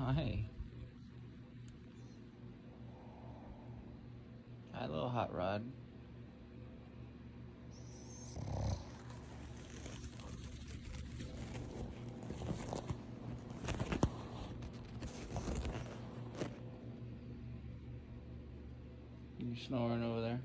Hi. Hi, little hot rod. You snoring over there?